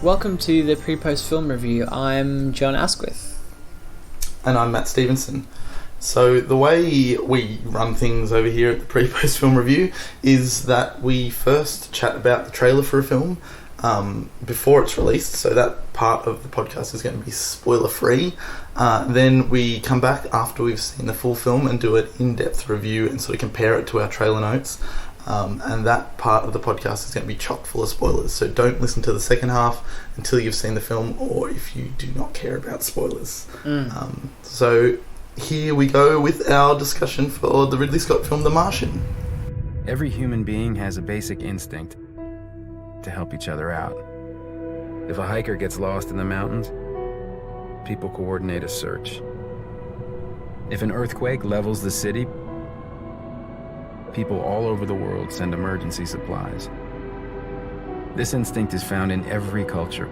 Welcome to the PrePost film review. I'm John Asquith. And I'm Matt Stevenson. So the way we run things over here at the PrePost film review is that we first chat about the trailer for a film before it's released, so that part of the podcast is going to be spoiler free. Then we come back after we've seen the full film and do an in-depth review and sort of compare it to our trailer notes. And that part of the podcast is going to be chock full of spoilers, so don't listen to the second half until you've seen the film, or if you do not care about spoilers. So here we go with our discussion for the Ridley Scott film The Martian. Every human being has a basic instinct to help each other out. If a hiker gets lost in the mountains, people coordinate a search. If an earthquake levels the city, people all over the world send emergency supplies. This instinct is found in every culture,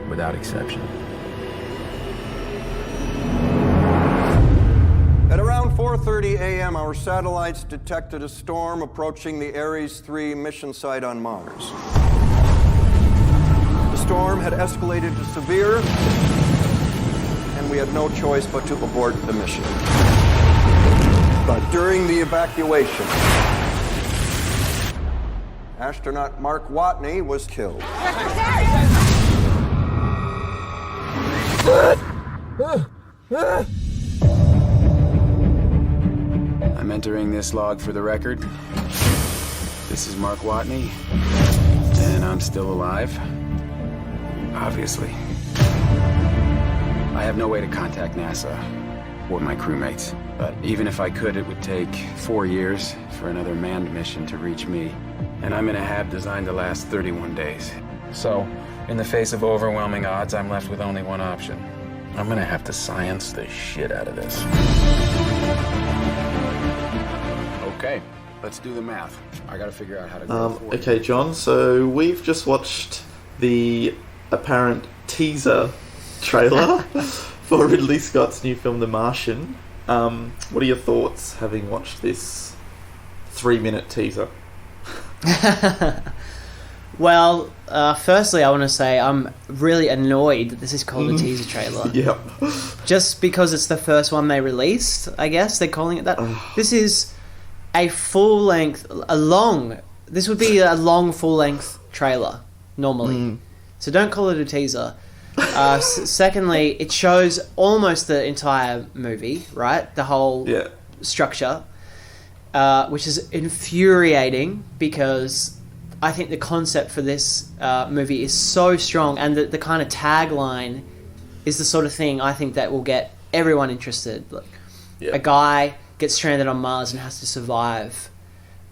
without exception. At around 4:30 a.m., our satellites detected a storm approaching the Ares 3 mission site on Mars. The storm had escalated to severe, and we had no choice but to abort the mission. But during the evacuation, astronaut Mark Watney was killed. I'm entering this log for the record. This is Mark Watney, and I'm still alive. Obviously. I have no way to contact NASA or my crewmates. But even if I could, it would take 4 years for another manned mission to reach me. And I'm in a hab designed to last 31 days. So, in the face of overwhelming odds, I'm left with only one option. I'm gonna have to science the shit out of this. Okay, let's do the math. I gotta figure out how to go forward. Okay, John, so we've just watched the apparent teaser trailer for Ridley Scott's new film, The Martian. What are your thoughts, having watched this 3-minute teaser? Well, firstly, I want to say I'm really annoyed that this is called a teaser trailer. Yep. Just because it's the first one they released, I guess they're calling it that. This is this would be a long full-length trailer, normally. So don't call it a teaser. Secondly, it shows almost the entire movie, right? The whole structure, which is infuriating because I think the concept for this movie is so strong, and the kind of tagline is the sort of thing I think that will get everyone interested. A guy gets stranded on Mars and has to survive.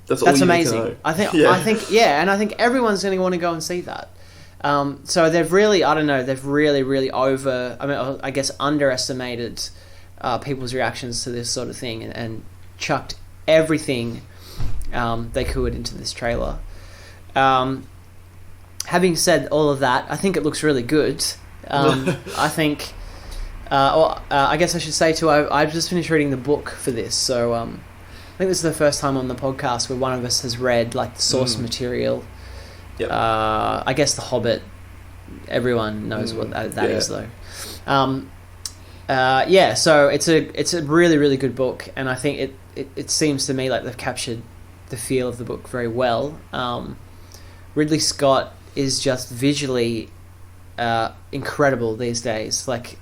That's amazing. I think, and I think everyone's going to want to go and see that. So they've really, really I guess underestimated people's reactions to this sort of thing and chucked everything they could into this trailer. Having said all of that, I think it looks really good. I think, I guess I should say too, I've just finished reading the book for this, so I think this is the first time on the podcast where one of us has read like the source material. Yep. I guess The Hobbit, everyone knows what that is though. So it's a really, really good book, and I think it seems to me like they've captured the feel of the book very well. Ridley Scott is just visually incredible these days. Like,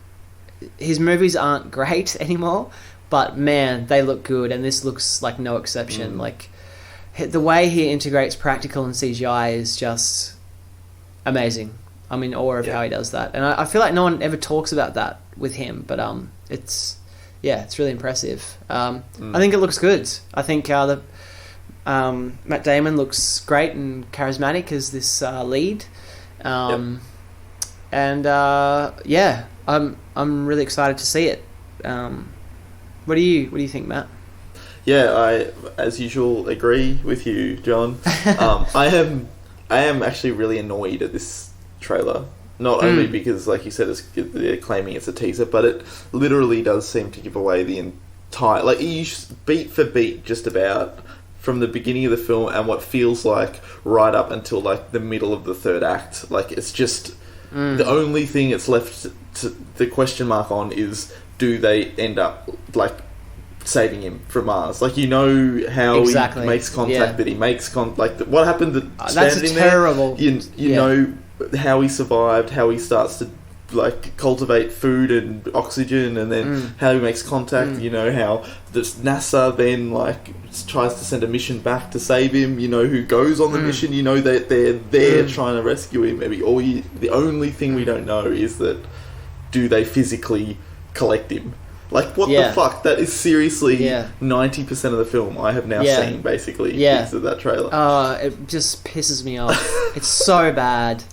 his movies aren't great anymore, but man, they look good, and this looks like no exception. Like, the way he integrates practical and CGI is just amazing. I'm in awe of how he does that. And I feel like no one ever talks about that with him, but it's really impressive. I think it looks good. I think Matt Damon looks great and charismatic as this lead. I'm really excited to see it. What do you think, Matt? Yeah, I, as usual, agree with you, John. I am actually really annoyed at this trailer. Not only because, like you said, they're claiming it's a teaser, but it literally does seem to give away the entire... Like, beat for beat, just about, from the beginning of the film and what feels like right up until like the middle of the third act. Like it's just the only thing it's left to the question mark on is, do they end up like saving him from Mars? Like, you know how he makes contact, that he makes what happened to standing terrible. there? You know how he survived, how he starts to like cultivate food and oxygen, and then how he makes contact. You know how this NASA then like tries to send a mission back to save him. You know who goes on the mission. You know that they're there trying to rescue him. Maybe the only thing we don't know is that, do they physically collect him? Like, what the fuck? That is seriously 90% of the film I have now seen, basically, because of that trailer. It just pisses me off. It's so bad.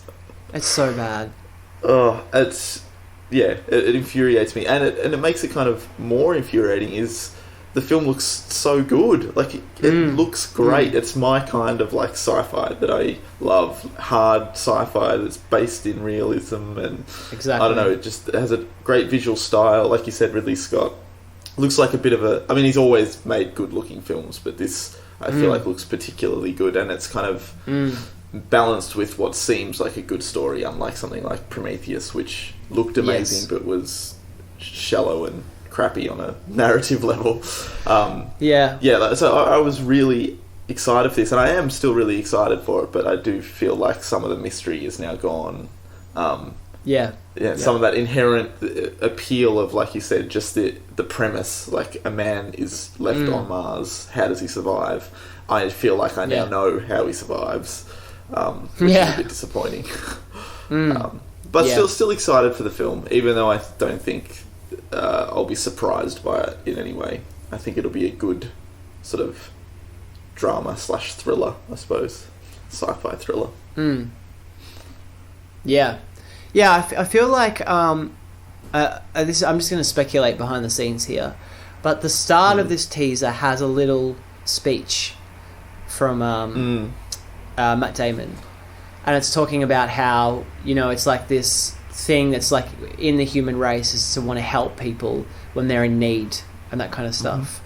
It's so bad. Oh, it infuriates me. And it makes it kind of more infuriating is the film looks so good. Like, it looks great. It's my kind of, like, sci-fi that I love. Hard sci-fi that's based in realism and... Exactly. I don't know, it just has a great visual style. Like you said, Ridley Scott looks like a bit of a... I mean, he's always made good-looking films, but this, I feel like, looks particularly good, and it's kind of balanced with what seems like a good story, unlike something like Prometheus, which looked amazing but was shallow and crappy on a narrative level. So I was really excited for this, and I am still really excited for it, but I do feel like some of the mystery is now gone. Some of that inherent appeal of, like you said, just the premise, like a man is left on Mars, how does he survive? I feel like I now know how he survives, which is a bit disappointing. But still excited for the film, even though I don't think I'll be surprised by it in any way. I think it'll be a good sort of drama / thriller, I suppose. Sci-fi thriller. I feel like I'm just going to speculate behind the scenes here, but the start of this teaser has a little speech from Matt Damon, and it's talking about how, you know, it's like this thing that's like in the human race is to want to help people when they're in need and that kind of stuff.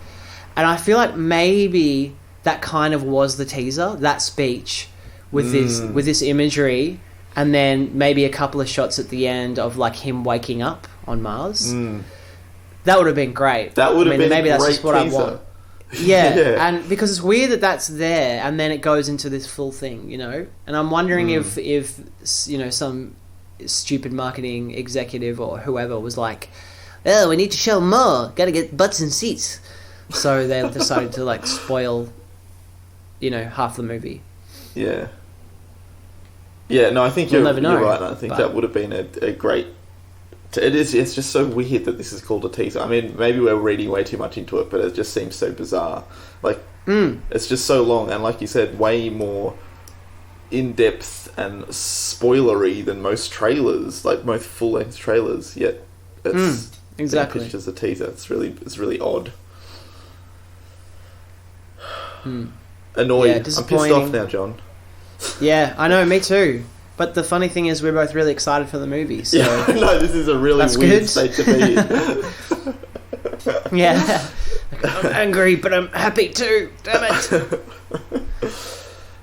And I feel like maybe that kind of was the teaser, that speech with this imagery, and then maybe a couple of shots at the end of like him waking up on Mars. That would have been great. That would have been maybe a that's great just what teaser. I want. And because it's weird that that's there, and then it goes into this full thing, you know. And I'm wondering if you know, some stupid marketing executive or whoever was like, "Oh, we need to show more. Got to get butts and seats." So they decided to like spoil, you know, half the movie. Yeah. No, I think you're right. I think that would have been a great. It's just so weird that this is called a teaser. I mean, maybe we're reading way too much into it, but it just seems so bizarre. Like, it's just so long, and like you said, way more in-depth and spoilery than most trailers, like most full-length trailers. Yet it's being pitched as a teaser. It's really odd. Annoyed. I'm pissed off now, John. Yeah, I know. Me too. But the funny thing is, we're both really excited for the movie. So no, this is a really weird state to be in. I'm angry, but I'm happy too. Damn it.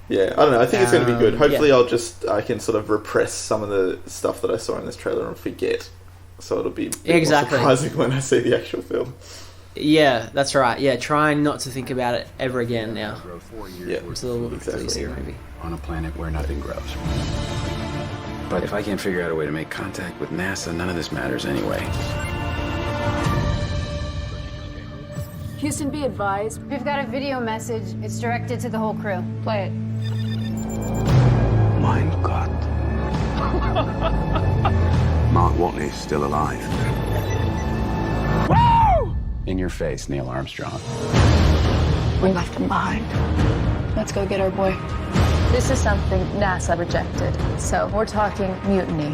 I don't know. I think it's going to be good. Hopefully, I can sort of repress some of the stuff that I saw in this trailer and forget. So it'll be a bit more surprising when I see the actual film. Yeah, that's right. Yeah, trying not to think about it ever again now. Until you see a movie on a planet where nothing grows. But if I can't figure out a way to make contact with NASA, none of this matters anyway. Houston, be advised. We've got a video message. It's directed to the whole crew. Play it. Mein Gott. Mark Watney's still alive. Woo! In your face, Neil Armstrong. We left him behind. Let's go get our boy. This is something NASA rejected, so we're talking mutiny.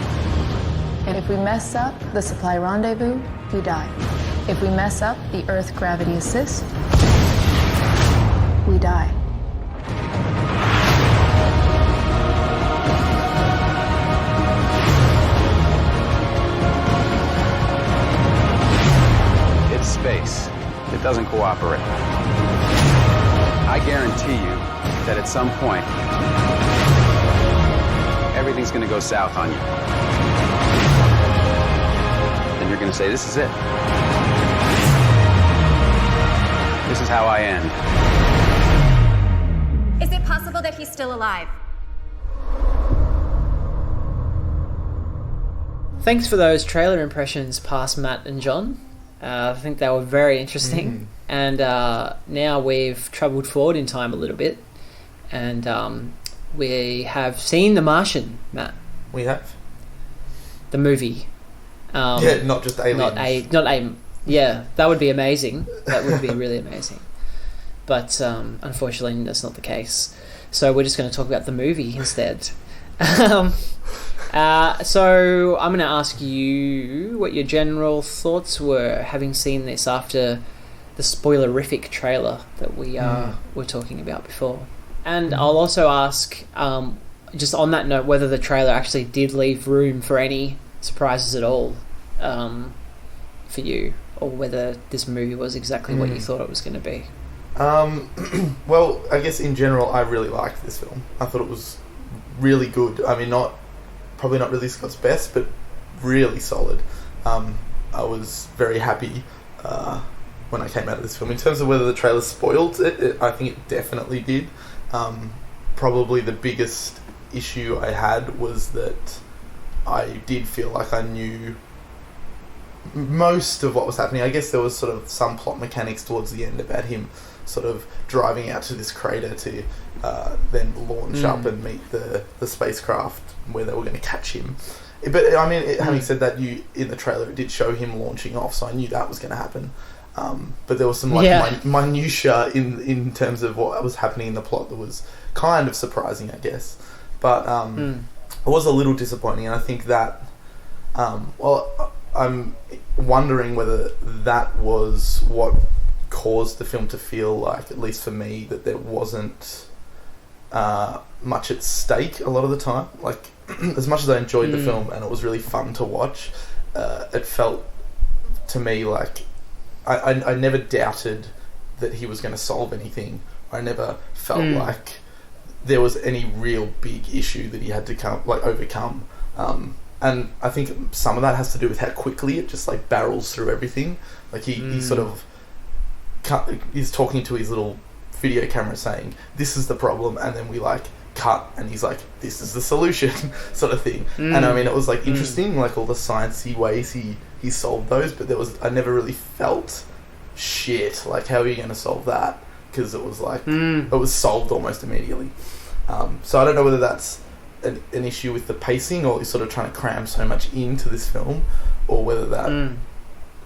And if we mess up the supply rendezvous, we die. If we mess up the Earth gravity assist, we die. It's space. It doesn't cooperate. I guarantee you that at some point, everything's gonna go south on you. And you're gonna say, this is it. This is how I end. Is it possible that he's still alive? Thanks for those trailer impressions, past Matt and John. I think they were very interesting. And now we've travelled forward in time a little bit. And we have seen The Martian, Matt. We have. The movie. Yeah, not just aliens. Yeah, that would be amazing. That would be really amazing. But unfortunately, that's not the case. So we're just going to talk about the movie instead. So I'm going to ask you what your general thoughts were, having seen this after the spoilerific trailer that we were talking about before. And I'll also ask, just on that note, whether the trailer actually did leave room for any surprises at all for you, or whether this movie was exactly what you thought it was going to be. Well, I guess in general, I really liked this film. I thought it was really good. I mean, probably not Ridley Scott's best, but really solid. I was very happy when I came out of this film. In terms of whether the trailer spoiled it, I think it definitely did. Probably the biggest issue I had was that I did feel like I knew most of what was happening. I guess there was sort of some plot mechanics towards the end about him sort of driving out to this crater to then launch up and meet the spacecraft where they were going to catch him. But I mean, having said that, in the trailer it did show him launching off, so I knew that was going to happen. But there was some minutiae in terms of what was happening in the plot that was kind of surprising, I guess. But it was a little disappointing, and I think that I'm wondering whether that was what caused the film to feel like, at least for me, that there wasn't much at stake a lot of the time. Like, as much as I enjoyed the film and it was really fun to watch, it felt to me like I never doubted that he was going to solve anything. I never felt like there was any real big issue that he had to overcome. And I think some of that has to do with how quickly it just like barrels through everything. Like he sort of he's talking to his little video camera saying, this is the problem, and then we like cut and he's like, this is the solution, sort of thing. And I mean, it was like interesting, like all the sciencey ways he solved those, but I never really felt shit, like how are you going to solve that? Because it was like it was solved almost immediately. So I don't know whether that's an issue with the pacing, or he's sort of trying to cram so much into this film, or whether that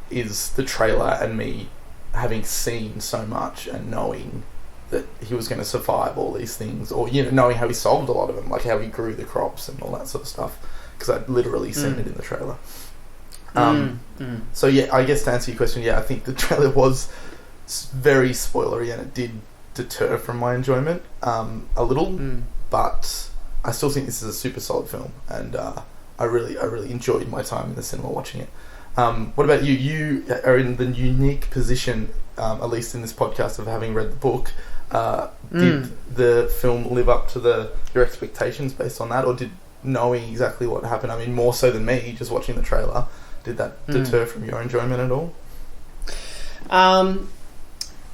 is the trailer and me having seen so much and knowing that he was going to survive all these things, or knowing how he solved a lot of them, like how he grew the crops and all that sort of stuff, because I'd literally seen it in the trailer. So yeah, I guess to answer your question, yeah, I think the trailer was very spoilery and it did deter from my enjoyment a little, but I still think this is a super solid film, and I really enjoyed my time in the cinema watching it. What about you? You are in the unique position, at least in this podcast, of having read the book. Did the film live up to your expectations based on that, or did knowing exactly what happened, I mean, more so than me, just watching the trailer, did that deter from your enjoyment at all?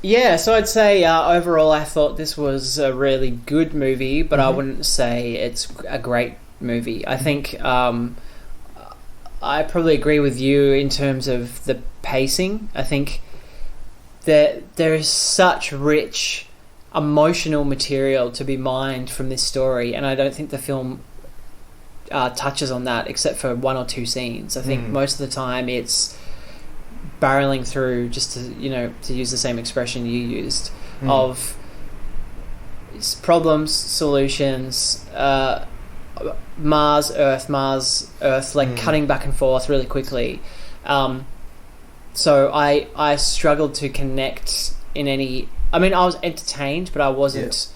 Yeah, so I'd say overall I thought this was a really good movie, but I wouldn't say it's a great movie. I think I probably agree with you in terms of the pacing. I think that there is such rich emotional material to be mined from this story, and I don't think the film touches on that except for one or two scenes. I think most of the time it's barreling through, just to use the same expression you used, of problems, solutions, Mars, Earth, like cutting back and forth really quickly. So I struggled to connect in any... I mean, I was entertained, but I wasn't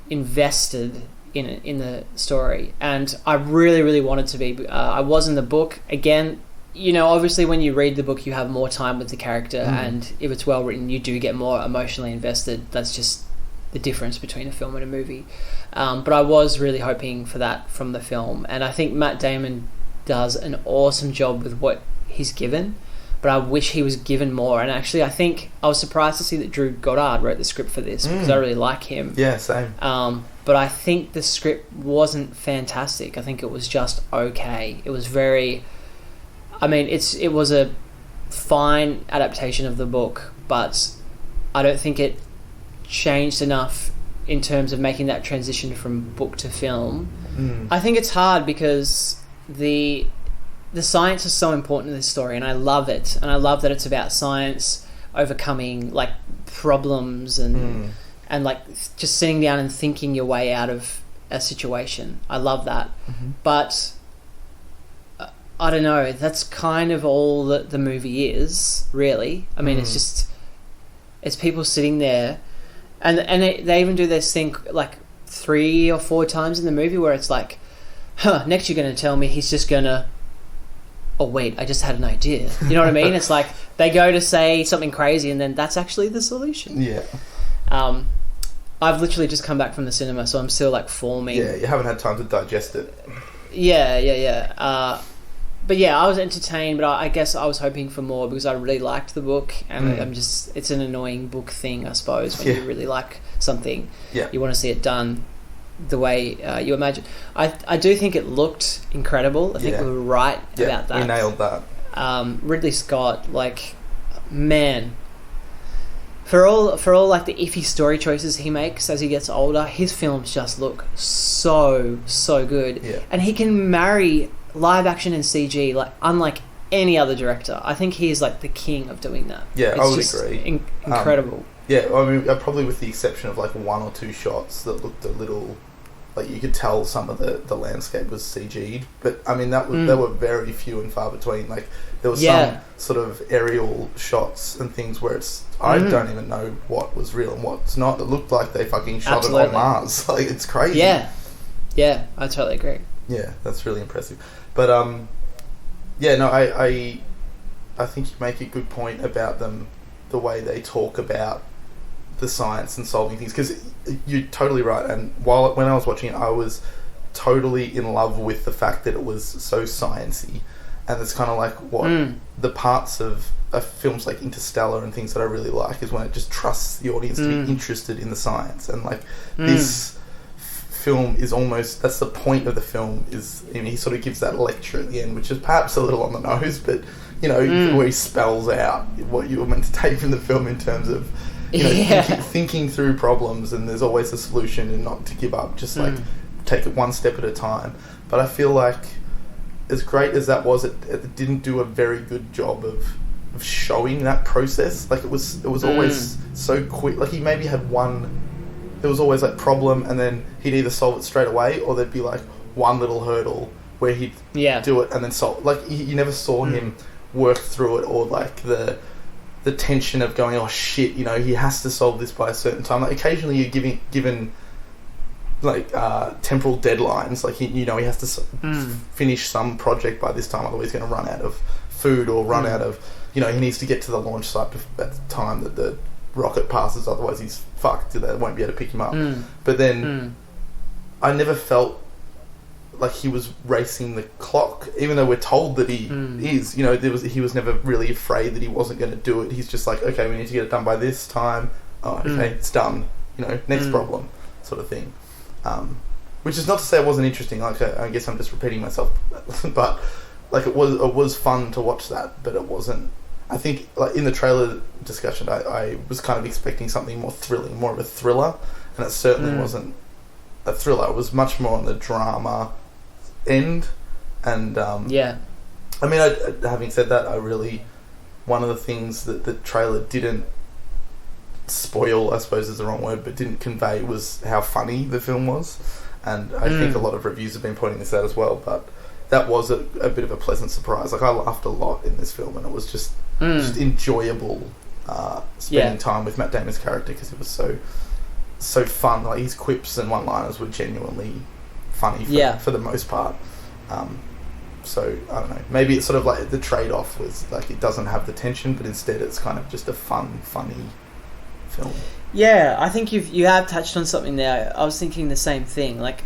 invested in the story. And I really, really wanted to be. I was in the book. Again, obviously when you read the book, you have more time with the character, and if it's well written, you do get more emotionally invested. That's just the difference between a film and a movie. But I was really hoping for that from the film, and I think Matt Damon does an awesome job with what he's given, but I wish he was given more. And actually, I think I was surprised to see that Drew Goddard wrote the script for this, because I really like him. Yeah, same. But I think the script wasn't fantastic. I think it was just okay. It was very... I mean, it was a fine adaptation of the book, but I don't think it changed enough in terms of making that transition from book to film. I think it's hard because the science is so important in this story, and I love it. And I love that it's about science overcoming like problems and like just sitting down and thinking your way out of a situation. I love that. But I don't know, that's kind of all that the movie is, really. I mean, it's people sitting there, and they even do this thing like 3 or 4 times in the movie where it's like, next you're going to tell me he's just going to, oh wait, I just had an idea. You know what I mean? It's like they go to say something crazy and then that's actually the solution. Yeah. I've literally just come back from the cinema, so I'm still like forming. Yeah, you haven't had time to digest it. Yeah. But yeah, I was entertained, but I guess I was hoping for more because I really liked the book, and it's an annoying book thing, I suppose, when you really like something. Yeah. You want to see it done the way you imagine. I do think it looked incredible. I think we were right about that. We nailed that. Ridley Scott, like, man, for all like the iffy story choices he makes as he gets older, his films just look so good. Yeah. And he can marry live action and CG like unlike any other director. I think he is like the king of doing that. Yeah, I would agree. Incredible. Yeah, I mean, probably with the exception of like 1 or 2 shots that looked a little, like you could tell some of the landscape was CG'd, but I mean there were very few and far between. Like there was some sort of aerial shots and things where I don't even know what was real and what's not. It looked like they fucking shot it on Mars. Like it's crazy. Yeah, I totally agree. Yeah, that's really impressive. But I think you make a good point about them, the way they talk about the science and solving things, because you're totally right. And when I was watching it, I was totally in love with the fact that it was so sciencey, and it's kind of like what the parts of films like Interstellar and things that I really like is when it just trusts the audience to be interested in the science. And like this film is almost, that's the point of the film, is, you know, he sort of gives that lecture at the end, which is perhaps a little on the nose, but you know, where he spells out what you were meant to take from the film in terms of, you know, thinking through problems, and there's always a solution, and not to give up, just like take it one step at a time. But I feel like as great as that was, it didn't do a very good job of showing that process. Like it was always so quick. Like he maybe had there was always like problem, and then he'd either solve it straight away, or there'd be like one little hurdle where he'd do it and then solve. Like you never saw him work through it, or like the tension of going, oh shit, you know, he has to solve this by a certain time. Like occasionally you're given like temporal deadlines, like he has to finish some project by this time, otherwise he's going to run out of food, or run out of, you know, he needs to get to the launch site at the time that the rocket passes, otherwise he's fucked. They won't be able to pick him up. But then I never felt like he was racing the clock, even though we're told that he is. You know, he was never really afraid that he wasn't going to do it. He's just like, okay, we need to get it done by this time. Oh, okay, it's done. You know, next problem, sort of thing. Which is not to say it wasn't interesting. Like I guess I'm just repeating myself, but like it was fun to watch that, but it wasn't. I think like in the trailer discussion, I was kind of expecting something more thrilling, more of a thriller, and it certainly wasn't a thriller. It was much more on the drama end, and I mean, having said that, one of the things that the trailer didn't spoil, I suppose is the wrong word, but didn't convey, was how funny the film was, and I think a lot of reviews have been pointing this out as well. But that was a bit of a pleasant surprise. Like I laughed a lot in this film, and it was just enjoyable spending time with Matt Damon's character, because it was so fun. Like his quips and one-liners were genuinely funny for the most part. So I don't know, maybe it's sort of like the trade-off was like it doesn't have the tension, but instead it's kind of just a funny film. Yeah, I think you have touched on something there. I was thinking the same thing. Like,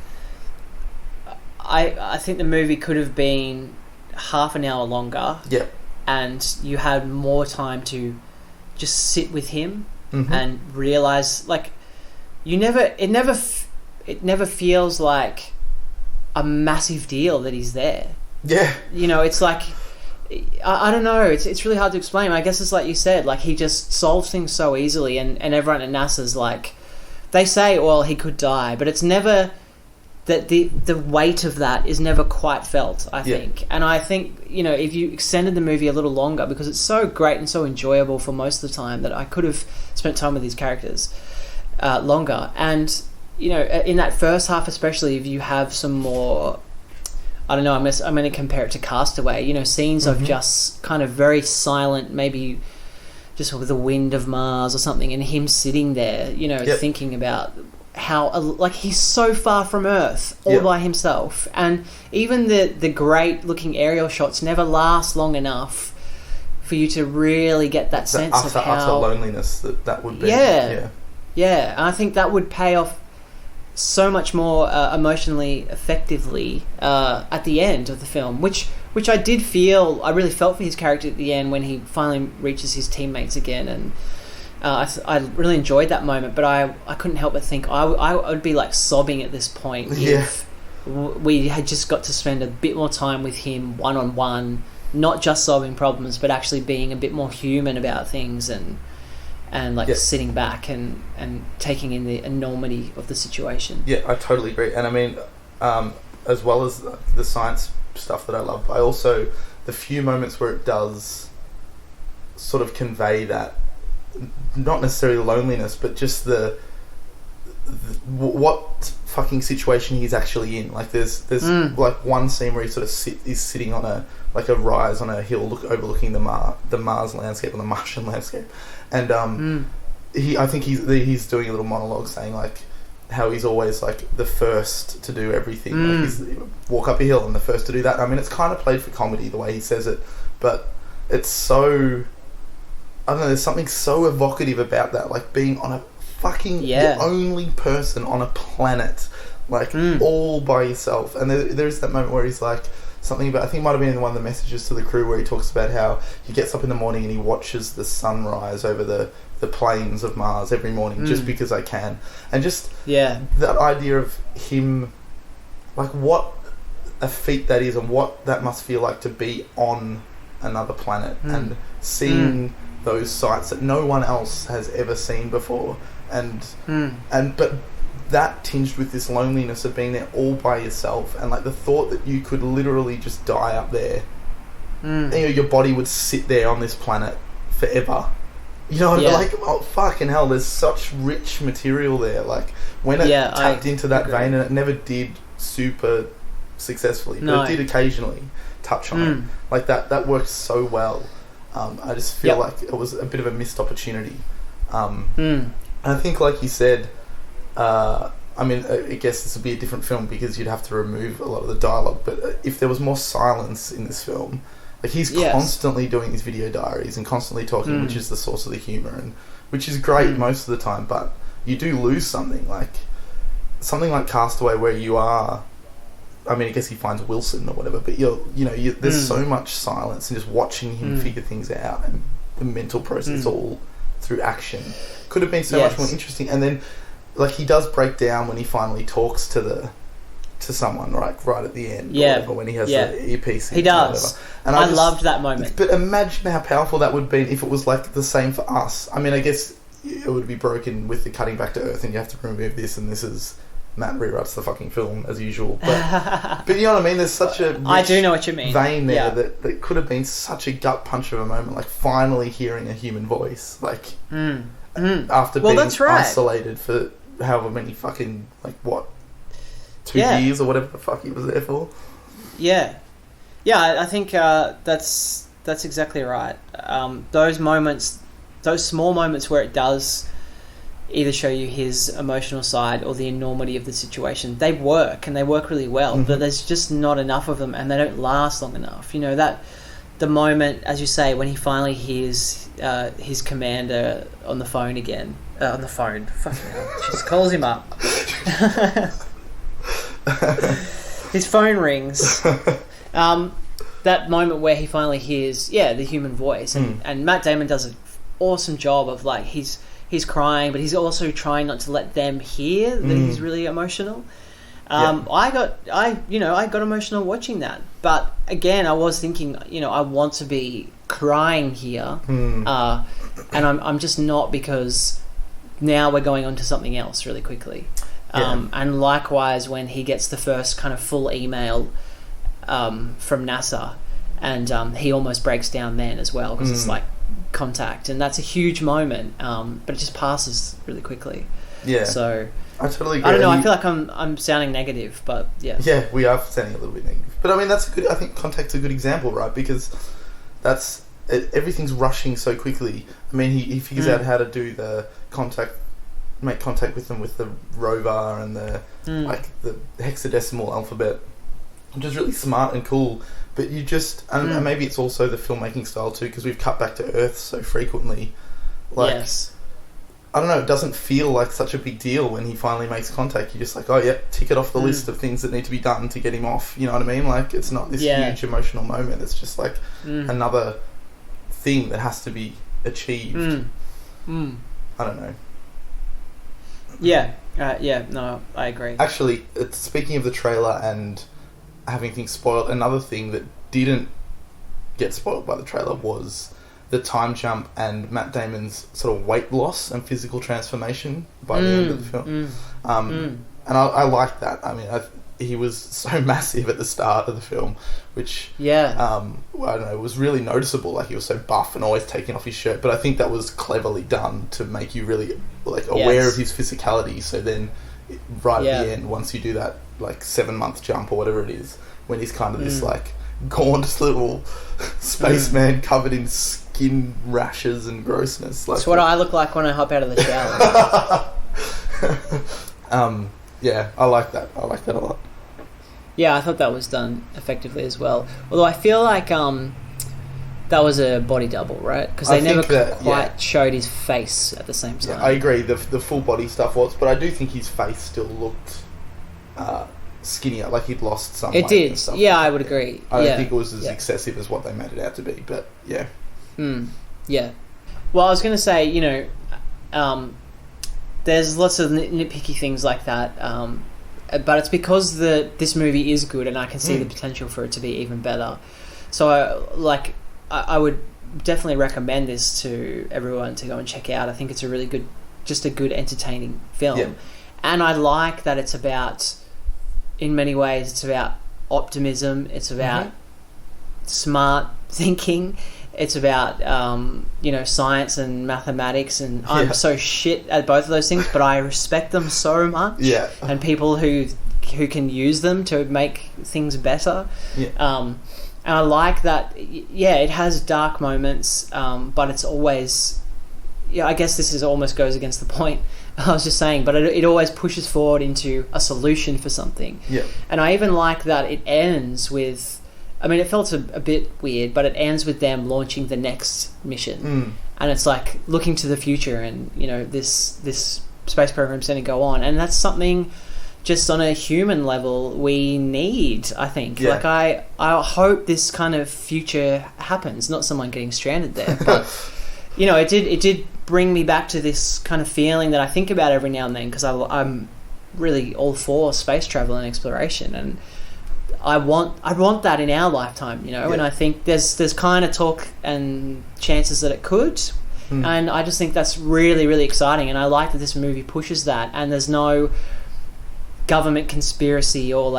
I think the movie could have been half an hour longer. Yeah. And you had more time to just sit with him and realize, like, it never feels like a massive deal that he's there. Yeah. You know, it's like, I don't know, it's really hard to explain. I guess it's like you said, like, he just solves things so easily, and everyone at NASA's like, they say, well, he could die, but it's never, that the weight of that is never quite felt, I think. And I think, you know, if you extended the movie a little longer, because it's so great and so enjoyable for most of the time, that I could have spent time with these characters longer. And, you know, in that first half especially, if you have some more, I don't know, I'm going to compare it to Castaway, you know, scenes of just kind of very silent, maybe just with the wind of Mars or something, and him sitting there, you know, thinking about how, like, he's so far from Earth all by himself, and even the great looking aerial shots never last long enough for you to really get that sense of how utter loneliness that would be. And I think that would pay off so much more emotionally effectively at the end of the film, which I really felt for his character at the end when he finally reaches his teammates again, and I really enjoyed that moment, but I couldn't help but think I would be like sobbing at this point if we had just got to spend a bit more time with him one-on-one, not just solving problems, but actually being a bit more human about things, and sitting back and taking in the enormity of the situation. Yeah, I totally agree. And I mean, as well as the science stuff that I love, I also, the few moments where it does sort of convey that, not necessarily loneliness, but just the what fucking situation he's actually in. Like there's like one scene where he sort of is sitting on a rise on a hill overlooking the Mars landscape, or the Martian landscape, and I think he's doing a little monologue saying like how he's always like the first to do everything. Like he's walk up a hill and the first to do that. I mean, it's kind of played for comedy the way he says it, but it's so, I don't know, there's something so evocative about that, like being on a fucking the only person on a planet, like all by yourself. And there's that moment where he's like something about, I think it might have been in one of the messages to the crew, where he talks about how he gets up in the morning and he watches the sunrise over the plains of Mars every morning just because I can. And just that idea of him, like what a feat that is, and what that must feel like to be on another planet and seeing those sights that no one else has ever seen before, and but that tinged with this loneliness of being there all by yourself, and like the thought that you could literally just die up there, and, you know, your body would sit there on this planet forever. You know, like, oh fucking hell, there's such rich material there. Like when it tapped into that vein, and it never did super successfly, but it did occasionally touch on it. Like that works so well. I just feel like it was a bit of a missed opportunity. And I think, like you said, I mean, I guess this would be a different film because you'd have to remove a lot of the dialogue, but if there was more silence in this film, like he's constantly doing his video diaries and constantly talking, which is the source of the humour, and which is great most of the time, but you do lose something like Castaway, where you are, I mean, I guess he finds Wilson or whatever, but there's so much silence, and just watching him figure things out, and the mental process all through action could have been so much more interesting. And then, like, he does break down when he finally talks to someone, right at the end, or whatever, when he has the earpiece. He does, and I loved that moment. But imagine how powerful that would be if it was like the same for us. I mean, I guess it would be broken with the cutting back to Earth, and you have to remove this, and this is Matt rewrites the fucking film as usual. But you know what I mean? There's such a I do know what you mean. Vein there that could have been such a gut punch of a moment, like finally hearing a human voice, like after being isolated for however many fucking, like, what, 2 years or whatever the fuck he was there for. I think that's exactly right. Those moments, those small moments where it does either show you his emotional side or the enormity of the situation, they work, and they work really well, but there's just not enough of them, and they don't last long enough. You know, the moment, as you say, when he finally hears his commander on the phone again. On the phone. Fucking hell. Just calls him up. His phone rings. That moment where he finally hears, the human voice. And Matt Damon does an awesome job of, like, he's crying, but he's also trying not to let them hear that he's really emotional. I got emotional watching that, but again, I was thinking, I want to be crying here, and I'm just not, because now we're going on to something else really quickly. And likewise, when he gets the first kind of full email from NASA, and he almost breaks down then as well, because it's like contact, and that's a huge moment, but it just passes really quickly. So I totally agree. I don't know, I feel like I'm sounding negative, but yeah, we are sounding a little bit negative, but I mean, I think Contact's a good example, right? Because everything's rushing so quickly. I mean, he figures out how to do the make contact with them with the rover and the the hexadecimal alphabet, which is really smart and cool. But you just, and maybe it's also the filmmaking style too, because we've cut back to Earth so frequently. Like, I don't know, it doesn't feel like such a big deal when he finally makes contact. You're just like, oh yeah, tick it off the list of things that need to be done to get him off. You know what I mean? Like, it's not this huge emotional moment. It's just like another thing that has to be achieved. I don't know. No, I agree. Actually, speaking of the trailer and having things spoiled, another thing that didn't get spoiled by the trailer was the time jump and Matt Damon's sort of weight loss and physical transformation by the end of the film. And I like that. I mean, he was so massive at the start of the film, which I don't know, was really noticeable. Like, he was so buff and always taking off his shirt. But I think that was cleverly done to make you really aware of his physicality. So then, right at the end, once you do that 7-month jump or whatever it is, when he's kind of this gaunt little spaceman covered in skin rashes and grossness. That's what I look like when I hop out of the shower. I like that. I like that a lot. Yeah, I thought that was done effectively as well. Although I feel like that was a body double, right? Because they never quite showed his face at the same time. Yeah, I agree. The full body stuff was, but I do think his face still looked skinnier, like he'd lost some weight. It did. And stuff. Yeah, I would agree. I don't think it was as excessive as what they made it out to be, but yeah. Yeah. Well, I was going to say, there's lots of nitpicky things like that, but it's because this movie is good, and I can see the potential for it to be even better. So, I would definitely recommend this to everyone to go and check out. I think it's a really good, just a good, entertaining film. Yeah. And I like that it's about, in many ways, it's about optimism. It's about smart thinking. It's about, science and mathematics, and I'm so shit at both of those things, but I respect them so much. Yeah. And people who can use them to make things better. Yeah. And I like that, it has dark moments, but it's always... I guess this almost goes against the point I was just saying, but it always pushes forward into a solution for something. Yeah. And I even like that it ends with... I mean, it felt a bit weird, but it ends with them launching the next mission. And it's like looking to the future, and, this space program's going to go on. And that's something... just on a human level we need, I think. I hope this kind of future happens, not someone getting stranded there, but it did bring me back to this kind of feeling that I think about every now and then, because I'm really all for space travel and exploration, and I want that in our lifetime, and I think there's kind of talk and chances that it could, and I just think that's really, really exciting, and I like that this movie pushes that, and there's no government conspiracy or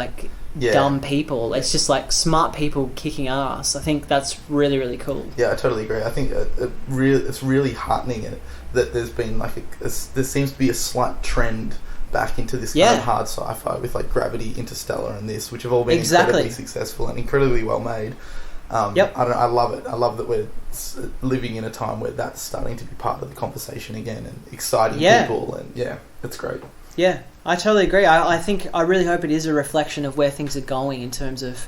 dumb people. It's just smart people kicking ass. I think that's really, really cool. Yeah, I totally agree. I think it's really heartening that there's been there seems to be a slight trend back into this kind of hard sci-fi with Gravity, Interstellar, and this, which have all been incredibly successful and incredibly well made. I love it. I love that we're living in a time where that's starting to be part of the conversation again and exciting people, and it's great. Yeah, I totally agree. I think, I really hope it is a reflection of where things are going in terms of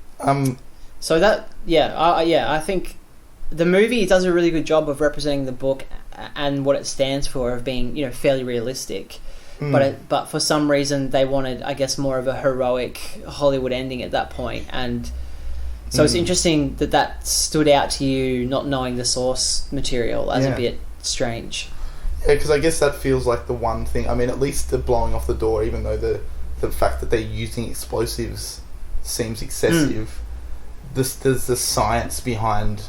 So that, I think the movie does a really good job of representing the book and what it stands for, of being, you know, fairly realistic. But for some reason they wanted, I guess, more of a heroic Hollywood ending at that point. And so it's interesting that stood out to you, not knowing the source material, as a bit strange. Yeah, because I guess that feels like the one thing. I mean, at least the blowing off the door, even though the fact that they're using explosives seems excessive, there's the science behind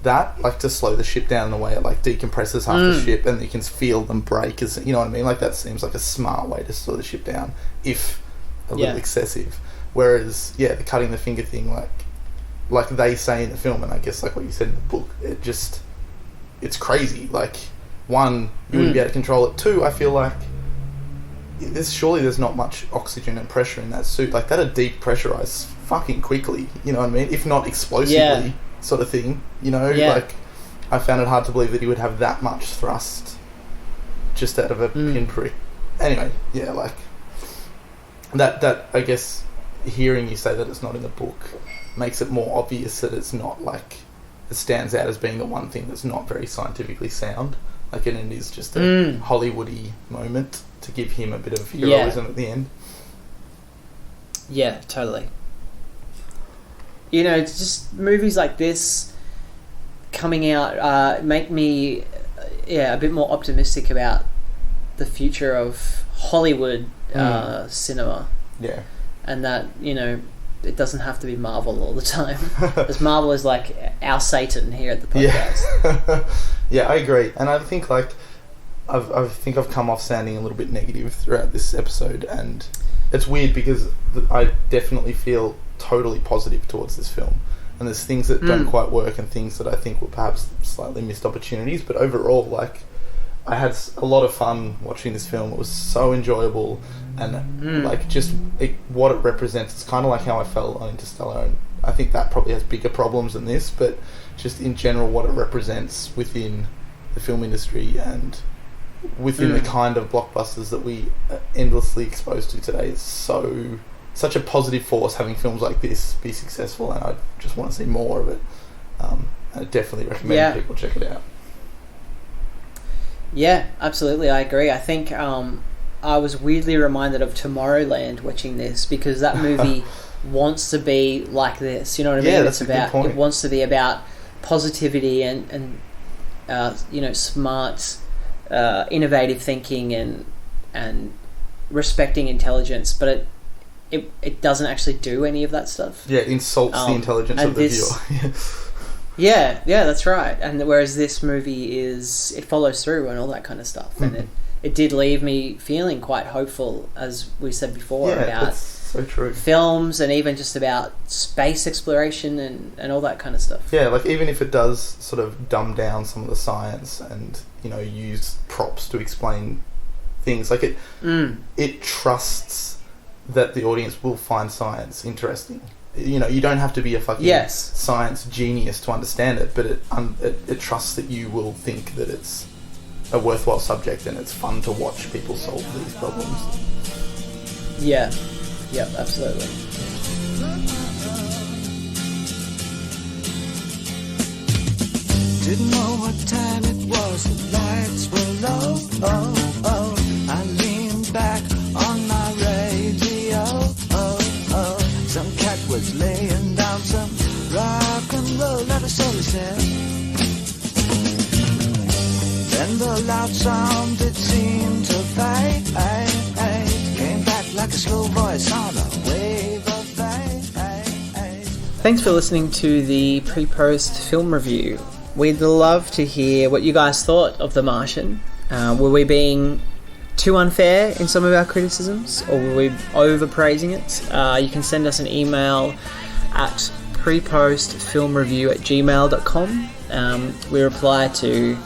that, like to slow the ship down in a way it like decompresses half the ship and you can feel them break, as you know what I mean, like that seems like a smart way to slow the ship down, if a little excessive. Whereas the cutting the finger thing, like they say in the film, and I guess like what you said in the book, it's crazy. Like, one, you wouldn't be able to control it. Two, I feel like there's not much oxygen and pressure in that suit. Like, that'd depressurize fucking quickly, you know what I mean, if not explosively, sort of thing, you know. Like, I found it hard to believe that he would have that much thrust just out of a pinprick. Anyway, like that I guess hearing you say that it's not in the book makes it more obvious that it's not, like, it stands out as being the one thing that's not very scientifically sound. Like, and it is just a Hollywoody moment to give him a bit of heroism at the end. Yeah, totally. You know, it's just movies like this coming out make me a bit more optimistic about the future of Hollywood cinema. Yeah. And that, you know, it doesn't have to be Marvel all the time. Because Marvel is like our Satan here at the podcast. Yeah, I agree. And I think, like, I've come off sounding a little bit negative throughout this episode, and it's weird because I definitely feel totally positive towards this film, and there's things that don't quite work and things that I think were perhaps slightly missed opportunities, but overall, like, I had a lot of fun watching this film. It was so enjoyable, and like, just what it represents, it's kind of like how I felt on Interstellar, and I think that probably has bigger problems than this, but just in general what it represents within the film industry and within the kind of blockbusters that we are endlessly exposed to today is such a positive force, having films like this be successful, and I just want to see more of it. I definitely recommend people check it out. Yeah, absolutely, I agree. I think I was weirdly reminded of Tomorrowland watching this, because that movie wants to be like this, you know what I mean? Yeah, that's a good point. It wants to be about positivity and you know, smart, innovative thinking and respecting intelligence, but it doesn't actually do any of that stuff. Yeah, it insults the intelligence of the viewer. Yeah, that's right. And whereas this movie it follows through and all that kind of stuff, and it did leave me feeling quite hopeful, as we said before, about so true. Films, and even just about space exploration and all that kind of stuff. Yeah, like, even if it does sort of dumb down some of the science and, you know, use props to explain things, like, it trusts that the audience will find science interesting. You know, you don't have to be a fucking science genius to understand it, but it trusts that you will think that it's a worthwhile subject and it's fun to watch people solve these problems. Yeah, absolutely. Didn't know what time it was, the lights were low. I leaned back on my radio. Some cat was laying down some rock and roll, let us all said. Then the loud sound, it seemed to fade. Came back like a slow voice on a wave of fade. Thanks for listening to the PrePost film review. We'd love to hear what you guys thought of The Martian. Were we being too unfair in some of our criticisms, or were we overpraising it? You can send us an email at prepostfilmreview@gmail.com. We reply to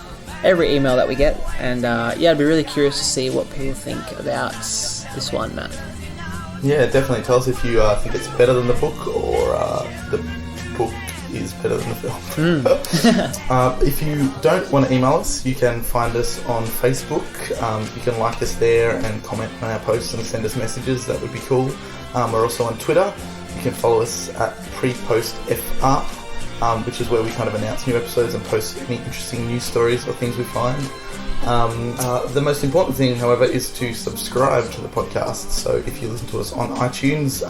every email that we get, and I'd be really curious to see what people think about this one, Matt. Yeah, definitely. Tell us if you think it's better than the book, or the book is better than the film. If you don't want to email us, you can find us on Facebook. You can like us there and comment on our posts and send us messages. That would be cool. We're also on Twitter. You can follow us at PrePost FR, which is where we kind of announce new episodes and post any interesting news stories or things we find. The most important thing, however, is to subscribe to the podcast. So if you listen to us on iTunes,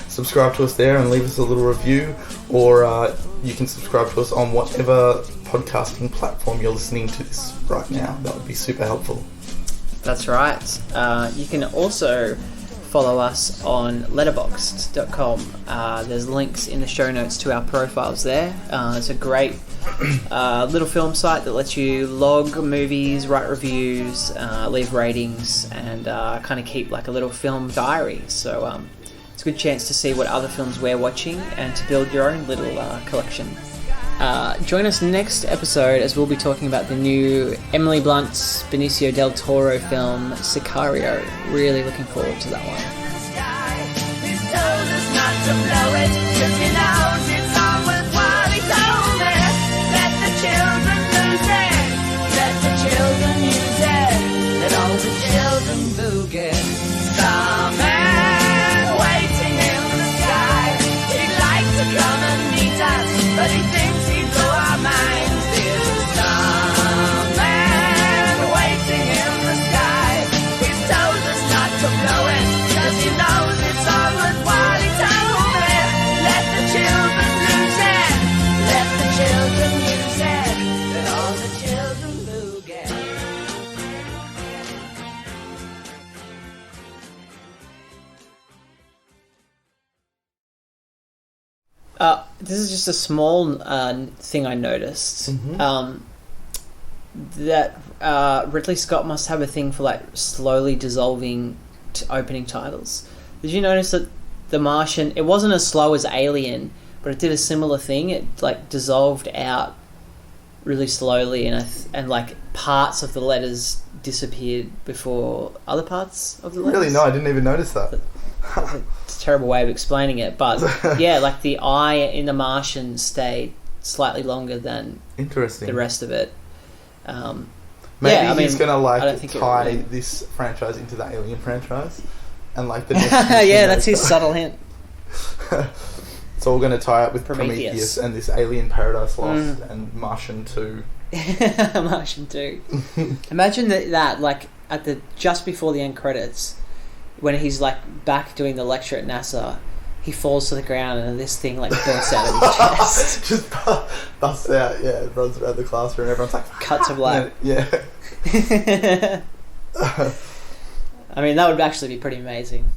subscribe to us there and leave us a little review, or you can subscribe to us on whatever podcasting platform you're listening to this right now. That would be super helpful. That's right. You can also follow us on letterboxd.com. There's links in the show notes to our profiles there. It's a great little film site that lets you log movies, write reviews, leave ratings, and kind of keep like a little film diary. So it's a good chance to see what other films we're watching and to build your own little collection. Join us next episode as we'll be talking about the new Emily Blunt's Benicio del Toro film Sicario. Really looking forward to that one. But he thinks he'd blow our minds. There's a starman waiting in the sky. He's told us not to blow it, 'cause he knows it's all worthwhile. He told me, let the children lose it. Let the children use it. Let all the children boogie. This is just a small thing I noticed. That Ridley Scott must have a thing for like slowly dissolving opening titles. Did you notice that The Martian, it wasn't as slow as Alien, but it did a similar thing. It like dissolved out really slowly, and like parts of the letters disappeared before other parts of the letters. Really? No, I didn't even notice that. It's a terrible way of explaining it, but yeah, like the I in The Martian stayed slightly longer than Interesting. the rest of it. Maybe he's gonna like tie really... this franchise into the Alien franchise, and like the next yeah, that's his subtle hint. It's all gonna tie up with Prometheus and this Alien Paradise Lost and Martian 2. Martian 2. Imagine that like at the just before the end credits, when he's like back doing the lecture at NASA, he falls to the ground and this thing like bursts out of his chest. Just busts out, yeah, runs around the classroom, everyone's like... Cut to black. Yeah. I mean, that would actually be pretty amazing.